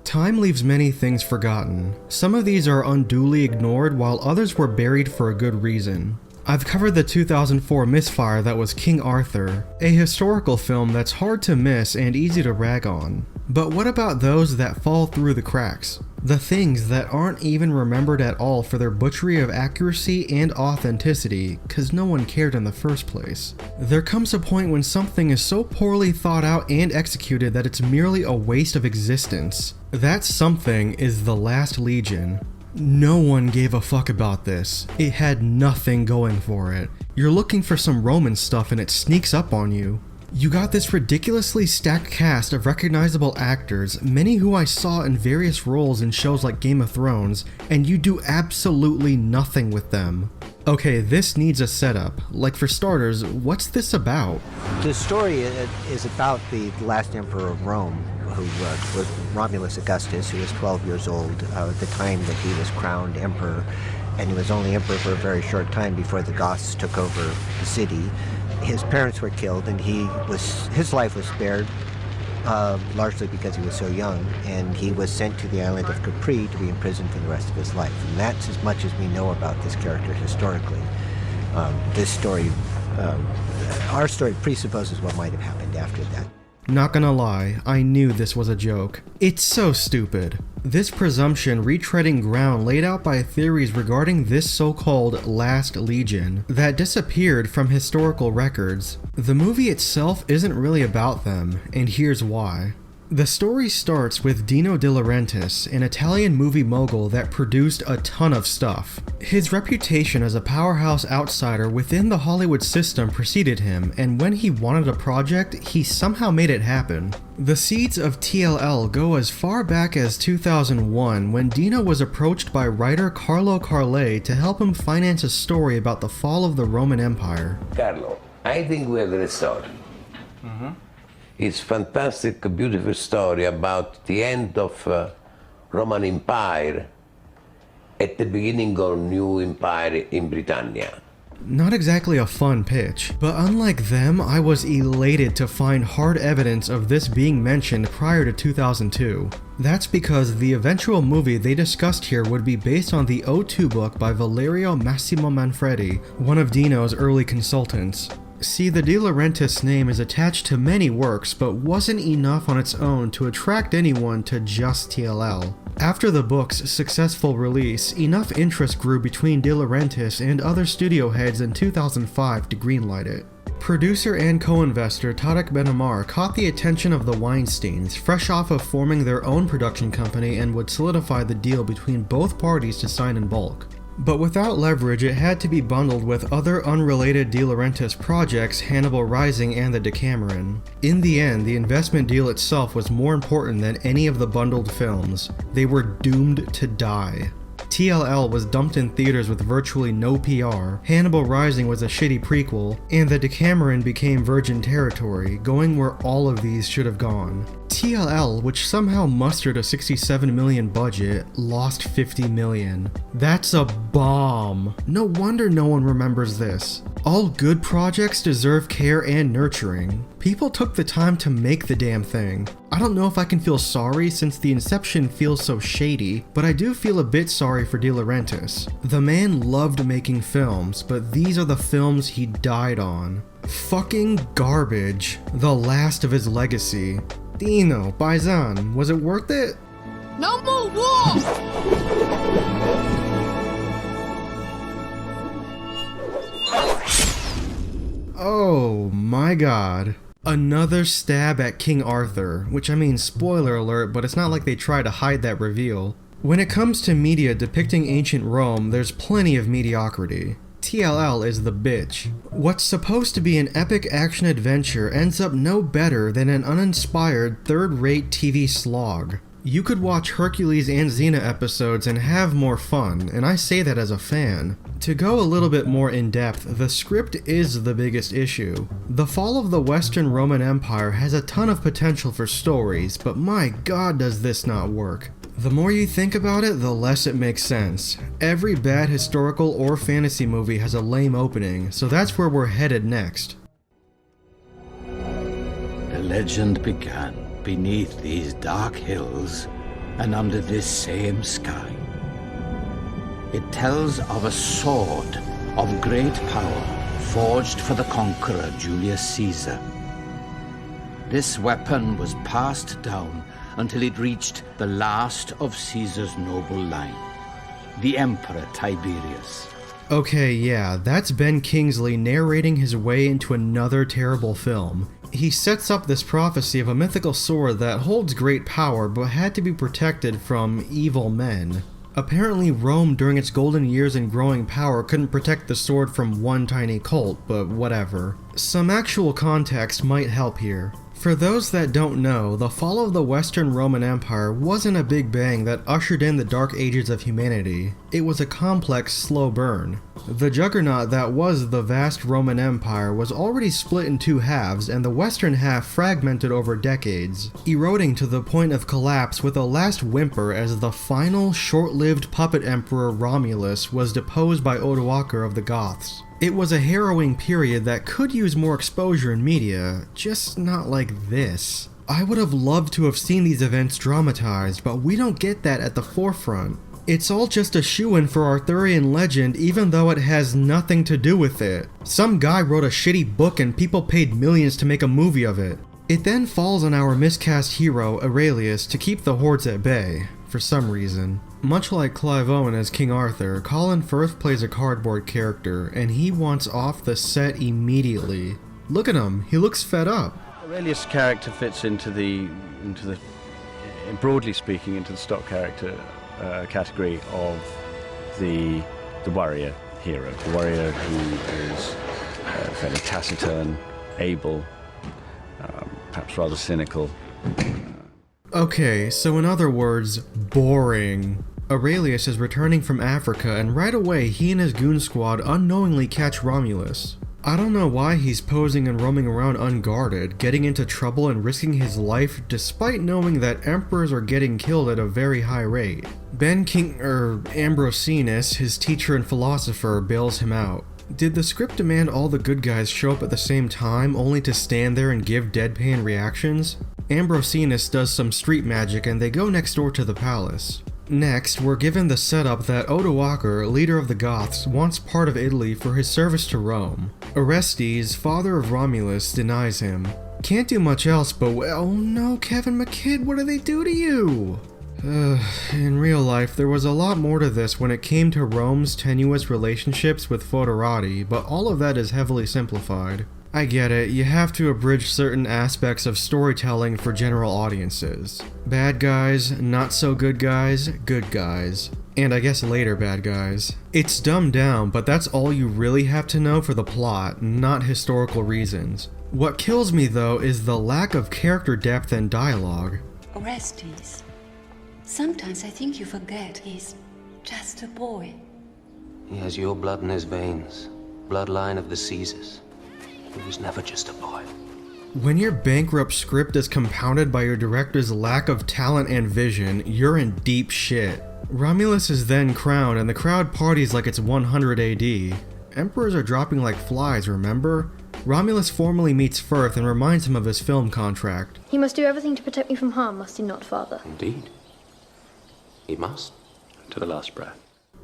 Time leaves many things forgotten. Some of these are unduly ignored, while others were buried for a good reason. I've covered the 2004 misfire that was King Arthur, a historical film that's hard to miss and easy to rag on. But what about those that fall through the cracks? The things that aren't even remembered at all for their butchery of accuracy and authenticity, cause no one cared in the first place. There comes a point when something is so poorly thought out and executed that it's merely a waste of existence. That something is The Last Legion. No one gave a fuck about this. It had nothing going for it. You're looking for some Roman stuff and it sneaks up on you. You got this ridiculously stacked cast of recognizable actors, many who I saw in various roles in shows like Game of Thrones, and you do absolutely nothing with them. Okay, this needs a setup. Like for starters, what's this about? The story is about the last emperor of Rome, who was Romulus Augustus, who was 12 years old at the time that he was crowned emperor, and he was only emperor for a very short time before the Goths took over the city. His parents were killed, and his life was spared, largely because he was so young, and he was sent to the island of Capri to be imprisoned for the rest of his life. And that's as much as we know about this character historically. This story, our story presupposes what might have happened after that. Not gonna lie, I knew this was a joke. It's so stupid. This presumption retreading ground laid out by theories regarding this so-called Last Legion that disappeared from historical records. The movie itself isn't really about them, and here's why. The story starts with Dino De Laurentiis, an Italian movie mogul that produced a ton of stuff. His reputation as a powerhouse outsider within the Hollywood system preceded him, and when he wanted a project, he somehow made it happen. The seeds of TLL go as far back as 2001, when Dino was approached by writer Carlo Carlei to help him finance a story about the fall of the Roman Empire. Carlo, I think we have a story. It's fantastic, beautiful story about the end of Roman Empire at the beginning of new empire in Britannia. Not exactly a fun pitch, but unlike them, I was elated to find hard evidence of this being mentioned prior to 2002. That's because the eventual movie they discussed here would be based on the O2 book by Valerio Massimo Manfredi, one of Dino's early consultants. See, the De Laurentiis name is attached to many works, but wasn't enough on its own to attract anyone to just TLL. After the book's successful release, enough interest grew between De Laurentiis and other studio heads in 2005 to greenlight it. Producer and co-investor Tarak Ammar caught the attention of the Weinsteins, fresh off of forming their own production company, and would solidify the deal between both parties to sign in bulk. But without leverage, it had to be bundled with other unrelated De Laurentiis projects, Hannibal Rising and the Decameron. In the end, the investment deal itself was more important than any of the bundled films. They were doomed to die. TLL was dumped in theaters with virtually no PR, Hannibal Rising was a shitty prequel, and the Decameron became virgin territory, going where all of these should have gone. TLL, which somehow mustered a $67 million budget, lost $50 million. That's a bomb. No wonder no one remembers this. All good projects deserve care and nurturing. People took the time to make the damn thing. I don't know if I can feel sorry since the inception feels so shady, but I do feel a bit sorry for De Laurentiis. The man loved making films, but these are the films he died on. Fucking garbage. The last of his legacy. Dino, Paisan, was it worth it? Number one! Oh my god. Another stab at King Arthur, which I mean, spoiler alert, but it's not like they try to hide that reveal. When it comes to media depicting ancient Rome, there's plenty of mediocrity. TLL is the bitch. What's supposed to be an epic action adventure ends up no better than an uninspired, third-rate TV slog. You could watch Hercules and Xena episodes and have more fun, and I say that as a fan. To go a little bit more in depth, the script is the biggest issue. The fall of the Western Roman Empire has a ton of potential for stories, but my god does this not work. The more you think about it, the less it makes sense. Every bad historical or fantasy movie has a lame opening, so that's where we're headed next. The legend began beneath these dark hills and under this same sky. It tells of a sword of great power forged for the conqueror Julius Caesar. This weapon was passed down until it reached the last of Caesar's noble line, the Emperor Tiberius. Okay, yeah, that's Ben Kingsley narrating his way into another terrible film. He sets up this prophecy of a mythical sword that holds great power but had to be protected from evil men. Apparently Rome during its golden years and growing power couldn't protect the sword from one tiny cult, but whatever. Some actual context might help here. For those that don't know, the fall of the Western Roman Empire wasn't a big bang that ushered in the dark ages of humanity. It was a complex, slow burn. The juggernaut that was the vast Roman Empire was already split in two halves, and the western half fragmented over decades, eroding to the point of collapse with a last whimper as the final, short-lived puppet emperor Romulus was deposed by Odoacer of the Goths. It was a harrowing period that could use more exposure in media, just not like this. I would have loved to have seen these events dramatized, but we don't get that at the forefront. It's all just a shoo-in for Arthurian legend even though it has nothing to do with it. Some guy wrote a shitty book and people paid millions to make a movie of it. It then falls on our miscast hero, Aurelius, to keep the hordes at bay, for some reason. Much like Clive Owen as King Arthur, Colin Firth plays a cardboard character, and he wants off the set immediately. Look at him, he looks fed up. Aurelius' character fits into the broadly speaking, into the stock character category of the warrior hero. The warrior who is fairly taciturn, able, perhaps rather cynical. Okay, so in other words, boring. Aurelius is returning from Africa, and right away he and his goon squad unknowingly catch Romulus. I don't know why he's posing and roaming around unguarded, getting into trouble and risking his life despite knowing that emperors are getting killed at a very high rate. Ambrosinus, his teacher and philosopher, bails him out. Did the script demand all the good guys show up at the same time only to stand there and give deadpan reactions? Ambrosinus does some street magic and they go next door to the palace. Next, we're given the setup that Odoacer, leader of the Goths, wants part of Italy for his service to Rome. Orestes, father of Romulus, denies him. Can't do much else, but well, no, Kevin McKidd, what do they do to you? In real life, there was a lot more to this when it came to Rome's tenuous relationships with foederati, but all of that is heavily simplified. I get it, you have to abridge certain aspects of storytelling for general audiences. Bad guys, not so good guys, and I guess later bad guys. It's dumbed down, but that's all you really have to know for the plot, not historical reasons. What kills me though is the lack of character depth and dialogue. Orestes, sometimes I think you forget he's just a boy. He has your blood in his veins, bloodline of the Caesars. He was never just a boy. When your bankrupt script is compounded by your director's lack of talent and vision, you're in deep shit. Romulus is then crowned and the crowd parties like it's 100 AD. Emperors are dropping like flies, remember? Romulus formally meets Firth and reminds him of his film contract. He must do everything to protect me from harm, must he not, father? Indeed. He must. To the last breath.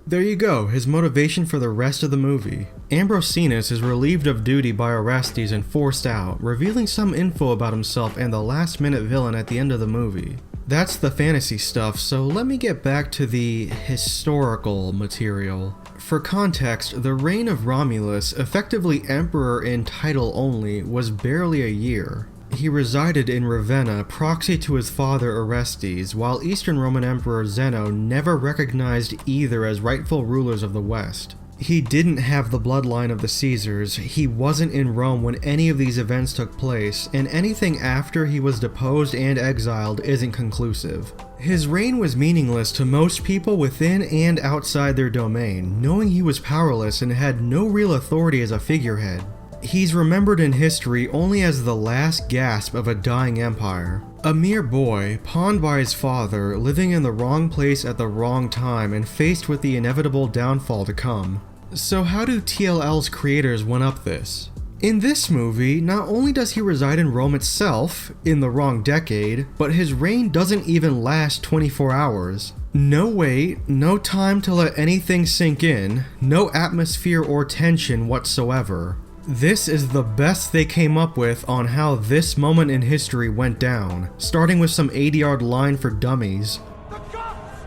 There you go, his motivation for the rest of the movie. Ambrosinus is relieved of duty by Orestes and forced out, revealing some info about himself and the last-minute villain at the end of the movie. That's the fantasy stuff, so let me get back to the historical material. For context, the reign of Romulus, effectively emperor in title only, was barely a year. He resided in Ravenna, proxy to his father Orestes, while Eastern Roman Emperor Zeno never recognized either as rightful rulers of the West. He didn't have the bloodline of the Caesars, he wasn't in Rome when any of these events took place, and anything after he was deposed and exiled isn't conclusive. His reign was meaningless to most people within and outside their domain, knowing he was powerless and had no real authority as a figurehead. He's remembered in history only as the last gasp of a dying empire. A mere boy, pawned by his father, living in the wrong place at the wrong time and faced with the inevitable downfall to come. So how do TLL's creators one-up this? In this movie, not only does he reside in Rome itself, in the wrong decade, but his reign doesn't even last 24 hours. No wait, no time to let anything sink in, no atmosphere or tension whatsoever. This is the best they came up with on how this moment in history went down, starting with some 80-yard line for dummies. The Goths!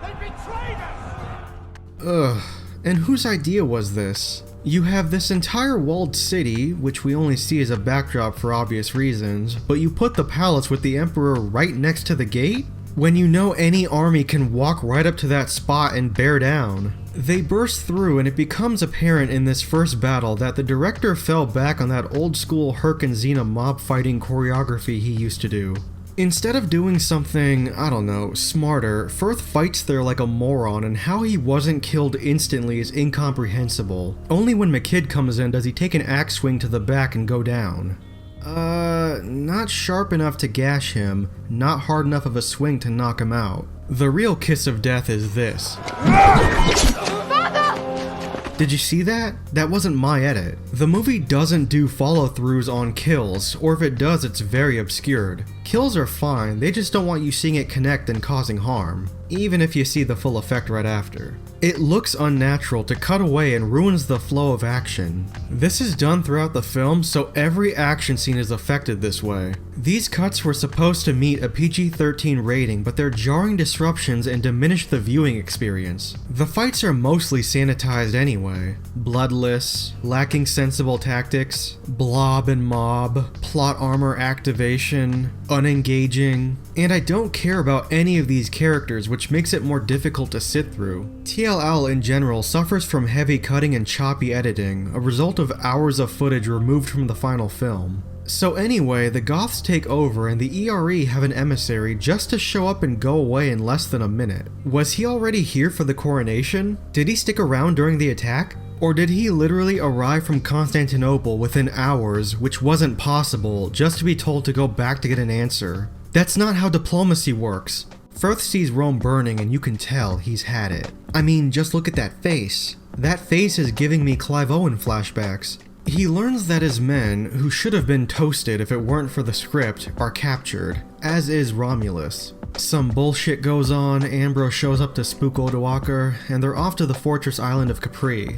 They betrayed us! Ugh, and whose idea was this? You have this entire walled city, which we only see as a backdrop for obvious reasons, but you put the palace with the Emperor right next to the gate? When you know any army can walk right up to that spot and bear down. They burst through, and it becomes apparent in this first battle that the director fell back on that old school Herc and Xena mob fighting choreography he used to do. Instead of doing something, I don't know, smarter, Firth fights there like a moron, and how he wasn't killed instantly is incomprehensible. Only when McKidd comes in does he take an axe swing to the back and go down. Not sharp enough to gash him, not hard enough of a swing to knock him out. The real kiss of death is this. Did you see that? That wasn't my edit. The movie doesn't do follow-throughs on kills, or if it does, it's very obscured. Kills are fine, they just don't want you seeing it connect and causing harm, even if you see the full effect right after. It looks unnatural to cut away and ruins the flow of action. This is done throughout the film, so every action scene is affected this way. These cuts were supposed to meet a PG-13 rating, but they're jarring disruptions and diminish the viewing experience. The fights are mostly sanitized anyway. Bloodless, lacking sensible tactics, blob and mob, plot armor activation, unengaging, and I don't care about any of these characters, which makes it more difficult to sit through. TLL in general suffers from heavy cutting and choppy editing, a result of hours of footage removed from the final film. So anyway, the Goths take over and the ERE have an emissary just to show up and go away in less than a minute. Was he already here for the coronation? Did he stick around during the attack? Or did he literally arrive from Constantinople within hours, which wasn't possible, just to be told to go back to get an answer? That's not how diplomacy works. Firth sees Rome burning and you can tell he's had it. I mean, just look at that face. That face is giving me Clive Owen flashbacks. He learns that his men, who should have been toasted if it weren't for the script, are captured, as is Romulus. Some bullshit goes on, Ambrose shows up to spook Odoacer, and they're off to the fortress island of Capri.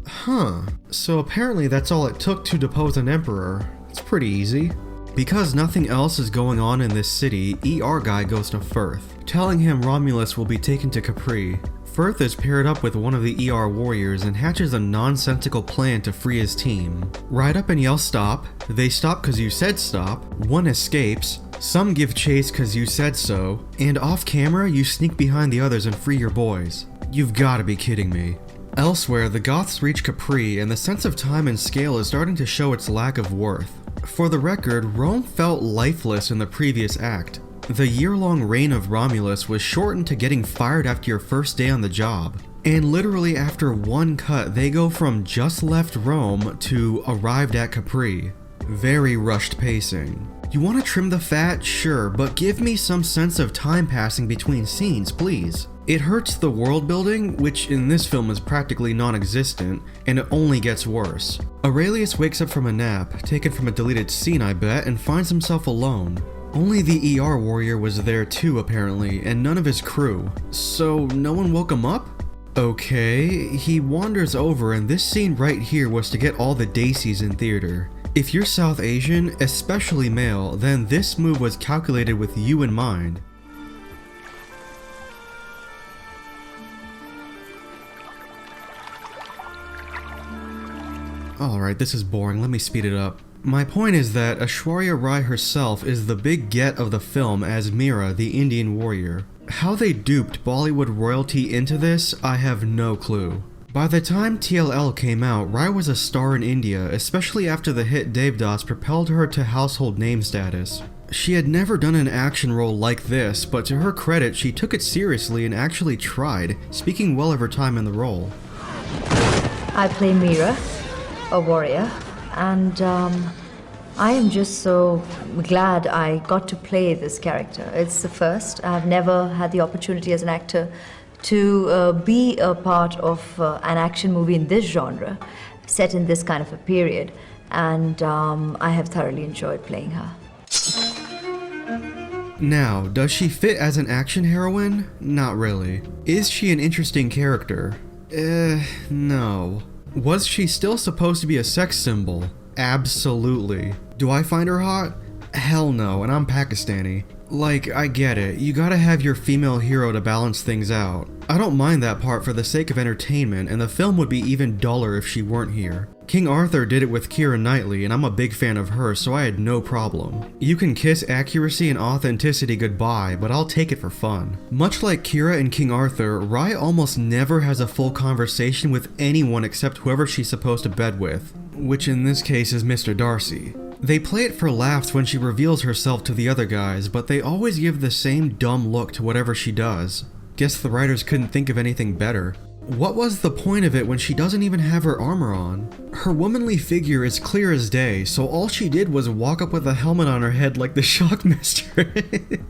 Huh, so apparently that's all it took to depose an emperor. It's pretty easy. Because nothing else is going on in this city, ER guy goes to Firth, telling him Romulus will be taken to Capri. Firth is paired up with one of the ER warriors and hatches a nonsensical plan to free his team. Ride up and yell stop, they stop cause you said stop, one escapes, some give chase cause you said so, and off camera you sneak behind the others and free your boys. You've gotta be kidding me. Elsewhere, the Goths reach Capri and the sense of time and scale is starting to show its lack of worth. For the record, Rome felt lifeless in the previous act. The year-long reign of Romulus was shortened to getting fired after your first day on the job. And literally after one cut, they go from just left Rome to arrived at Capri. Very rushed pacing. You want to trim the fat? Sure, but give me some sense of time passing between scenes, please. It hurts the world building, which in this film is practically non-existent, and it only gets worse. Aurelius wakes up from a nap, taken from a deleted scene I bet, and finds himself alone. Only the ER warrior was there too apparently, and none of his crew. So no one woke him up? Okay, he wanders over and this scene right here was to get all the daisies in theater. If you're South Asian, especially male, then this move was calculated with you in mind. Alright, this is boring, let me speed it up. My point is that Aishwarya Rai herself is the big get of the film as Meera, the Indian warrior. How they duped Bollywood royalty into this, I have no clue. By the time TLL came out, Rai was a star in India, especially after the hit Devdas propelled her to household name status. She had never done an action role like this, but to her credit, she took it seriously and actually tried, speaking well of her time in the role. I play Meera, a warrior, and I am just so glad I got to play this character. It's the first. I've never had the opportunity as an actor to be a part of an action movie in this genre, set in this kind of a period. and I have thoroughly enjoyed playing her. Now, does she fit as an action heroine? Not really. Is she an interesting character? No. Was she still supposed to be a sex symbol? Absolutely. Do I find her hot? Hell no, and I'm Pakistani. Like, I get it, you gotta have your female hero to balance things out. I don't mind that part for the sake of entertainment, and the film would be even duller if she weren't here. King Arthur did it with Keira Knightley, and I'm a big fan of her, so I had no problem. You can kiss accuracy and authenticity goodbye, but I'll take it for fun. Much like Keira and King Arthur, Rye almost never has a full conversation with anyone except whoever she's supposed to bed with, which in this case is Mr. Darcy. They play it for laughs when she reveals herself to the other guys, but they always give the same dumb look to whatever she does. Guess the writers couldn't think of anything better. What was the point of it when she doesn't even have her armor on? Her womanly figure is clear as day, so all she did was walk up with a helmet on her head like the Shockmaster.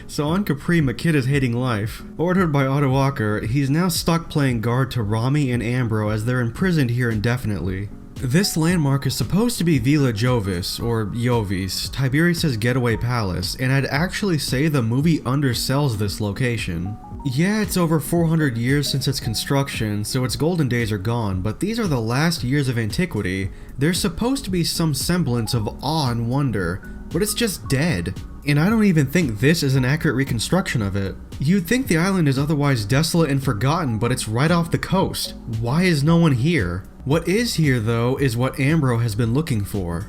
So on Capri, McKidd is hating life. Ordered by Otto Walker, he's now stuck playing guard to Rami and Ambro as they're imprisoned here indefinitely. This landmark is supposed to be Villa Jovis, or Jovis, Tiberius' getaway palace, and I'd actually say the movie undersells this location. Yeah, it's over 400 years since its construction, so its golden days are gone, but these are the last years of antiquity. There's supposed to be some semblance of awe and wonder, but it's just dead. And I don't even think this is an accurate reconstruction of it. You'd think the island is otherwise desolate and forgotten, but it's right off the coast. Why is no one here? What is here, though, is what Ambro has been looking for.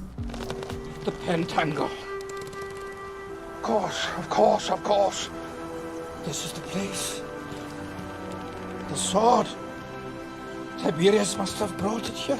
The Pentangle. Of course. This is the place. The sword. Tiberius must have brought it here.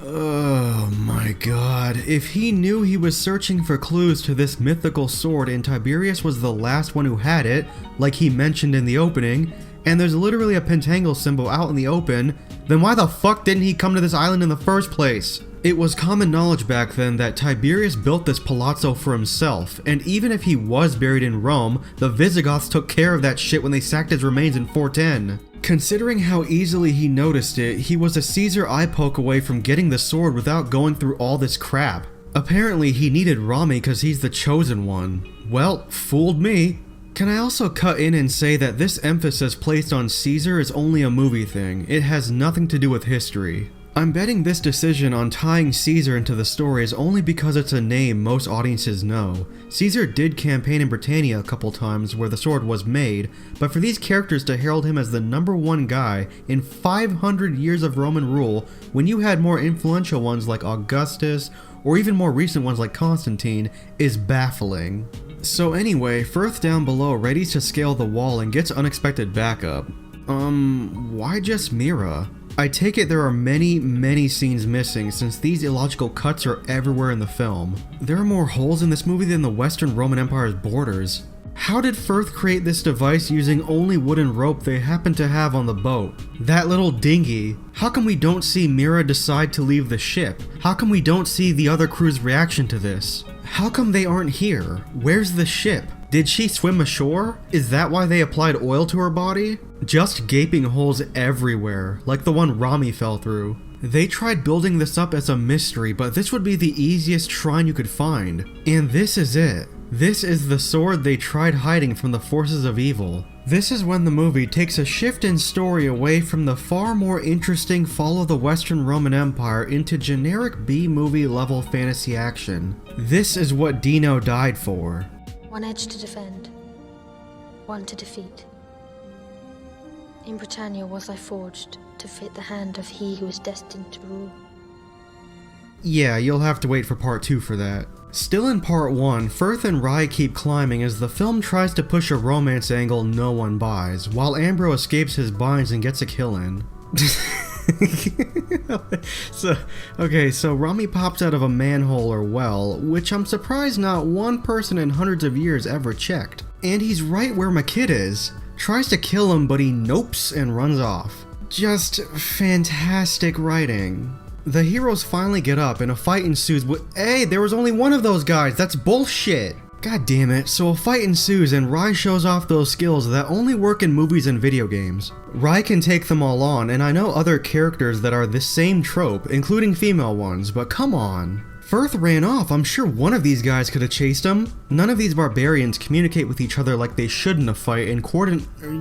Oh my god. If he knew he was searching for clues to this mythical sword and Tiberius was the last one who had it, like he mentioned in the opening, and there's literally a pentangle symbol out in the open, then why the fuck didn't he come to this island in the first place? It was common knowledge back then that Tiberius built this palazzo for himself, and even if he was buried in Rome, the Visigoths took care of that shit when they sacked his remains in 410. Considering how easily he noticed it, he was a Caesar eye poke away from getting the sword without going through all this crap. Apparently he needed Rami because he's the chosen one. Well, fooled me. Can I also cut in and say that this emphasis placed on Caesar is only a movie thing, it has nothing to do with history. I'm betting this decision on tying Caesar into the story is only because it's a name most audiences know. Caesar did campaign in Britannia a couple times where the sword was made, but for these characters to herald him as the #1 guy in 500 years of Roman rule, when you had more influential ones like Augustus, or even more recent ones like Constantine, is baffling. So anyway, Firth down below readies to scale the wall and gets unexpected backup. Why just Mira? I take it there are many scenes missing since these illogical cuts are everywhere in the film. There are more holes in this movie than the Western Roman Empire's borders. How did Firth create this device using only wooden rope they happen to have on the boat? That little dinghy. How come we don't see Mira decide to leave the ship? How come we don't see the other crew's reaction to this? How come they aren't here? Where's the ship? Did she swim ashore? Is that why they applied oil to her body? Just gaping holes everywhere, like the one Rami fell through. They tried building this up as a mystery, but this would be the easiest shrine you could find. And this is it. This is the sword they tried hiding from the forces of evil. This is when the movie takes a shift in story away from the far more interesting fall of the Western Roman Empire into generic B-movie level fantasy action. This is what Dino died for. One edge to defend, one to defeat. In Britannia was I forged to fit the hand of he who is destined to rule. Yeah, you'll have to wait for part 2 for that. Still in part 1, Firth and Rye keep climbing as the film tries to push a romance angle no one buys, while Ambro escapes his binds and gets a kill in. So Rami pops out of a manhole or well, which I'm surprised not one person in hundreds of years ever checked. And he's right where McKidd is. Tries to kill him, but he nopes and runs off. Just fantastic writing. The heroes finally get up and a fight ensues with, hey, there was only one of those guys, that's bullshit! God damn it, so a fight ensues and Rai shows off those skills that only work in movies and video games. Rai can take them all on, and I know other characters that are this same trope, including female ones, but come on. Firth ran off, I'm sure one of these guys could have chased him. None of these barbarians communicate with each other like they should in a fight and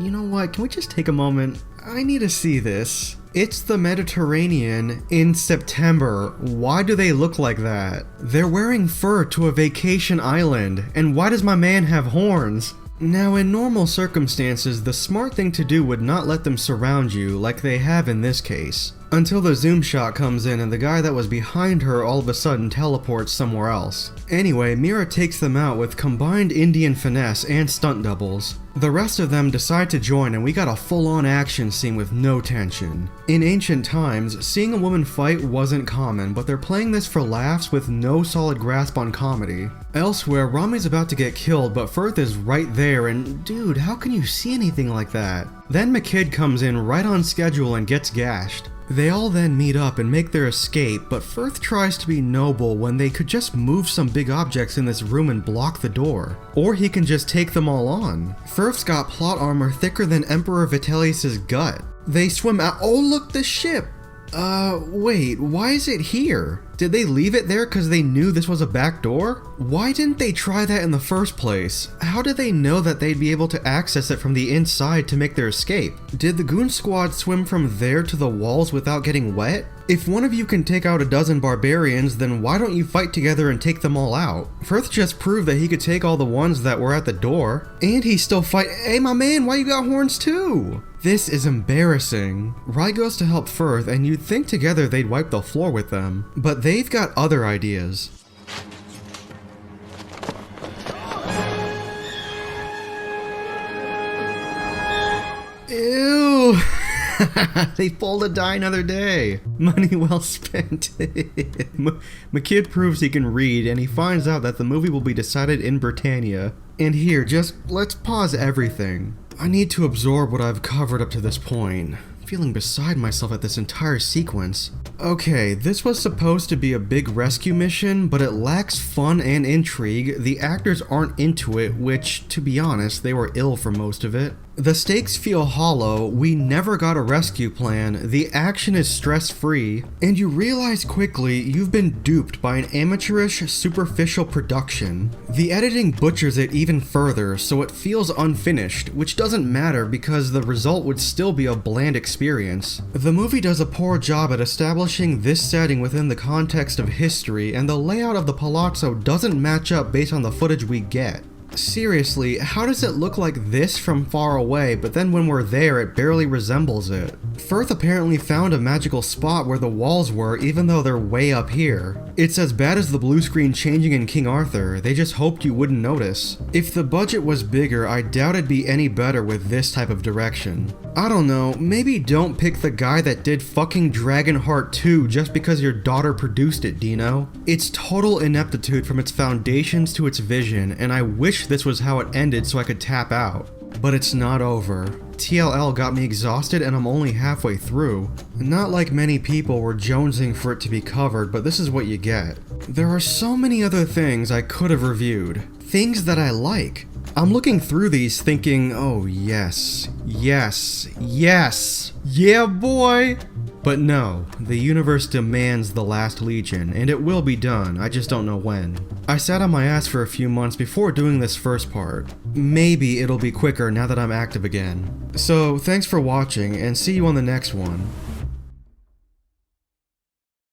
you know what, can we just take a moment? I need to see this. It's the Mediterranean in September. Why do they look like that? They're wearing fur to a vacation island, and why does my man have horns? Now, in normal circumstances, the smart thing to do would not let them surround you like they have in this case. Until the zoom shot comes in and the guy that was behind her all of a sudden teleports somewhere else. Anyway, Mira takes them out with combined Indian finesse and stunt doubles. The rest of them decide to join and we got a full-on action scene with no tension. In ancient times, seeing a woman fight wasn't common, but they're playing this for laughs with no solid grasp on comedy. Elsewhere, Rami's about to get killed, but Firth is right there and dude, how can you see anything like that? Then McKidd comes in right on schedule and gets gashed. They all then meet up and make their escape, but Firth tries to be noble when they could just move some big objects in this room and block the door. Or he can just take them all on. Firth's got plot armor thicker than Emperor Vitellius' gut. They swim out— oh look, the ship! Wait, why is it here? Did they leave it there because they knew this was a back door? Why didn't they try that in the first place? How did they know that they'd be able to access it from the inside to make their escape? Did the goon squad swim from there to the walls without getting wet? If one of you can take out a dozen barbarians, then why don't you fight together and take them all out? Firth just proved that he could take all the ones that were at the door. And he still fight— hey my man, why you got horns too? This is embarrassing. Rai goes to help Firth and you'd think together they'd wipe the floor with them. But they've got other ideas. Ew! They pulled to die another day. Money well spent. McKidd proves he can read and he finds out that the movie will be decided in Britannia. And here, just let's pause everything. I need to absorb what I've covered up to this point. I'm feeling beside myself at this entire sequence. Okay, this was supposed to be a big rescue mission, but it lacks fun and intrigue. The actors aren't into it, which, to be honest, they were ill for most of it. The stakes feel hollow, we never got a rescue plan, the action is stress-free, and you realize quickly you've been duped by an amateurish, superficial production. The editing butchers it even further, so it feels unfinished, which doesn't matter because the result would still be a bland experience. The movie does a poor job at establishing this setting within the context of history, and the layout of the palazzo doesn't match up based on the footage we get. Seriously, how does it look like this from far away, but then when we're there it barely resembles it? Firth apparently found a magical spot where the walls were even though they're way up here. It's as bad as the blue screen changing in King Arthur, they just hoped you wouldn't notice. If the budget was bigger, I doubt it'd be any better with this type of direction. I don't know, maybe don't pick the guy that did fucking Dragonheart 2 just because your daughter produced it, Dino. It's total ineptitude from its foundations to its vision, and I wish this was how it ended so I could tap out. But it's not over. TLL got me exhausted and I'm only halfway through. Not like many people were jonesing for it to be covered, but this is what you get. There are so many other things I could have reviewed. Things that I like. I'm looking through these thinking, oh yes, yes, yes, yeah boy! But no, the universe demands The Last Legion, and it will be done, I just don't know when. I sat on my ass for a few months before doing this first part. Maybe it'll be quicker now that I'm active again. So, thanks for watching, and see you on the next one.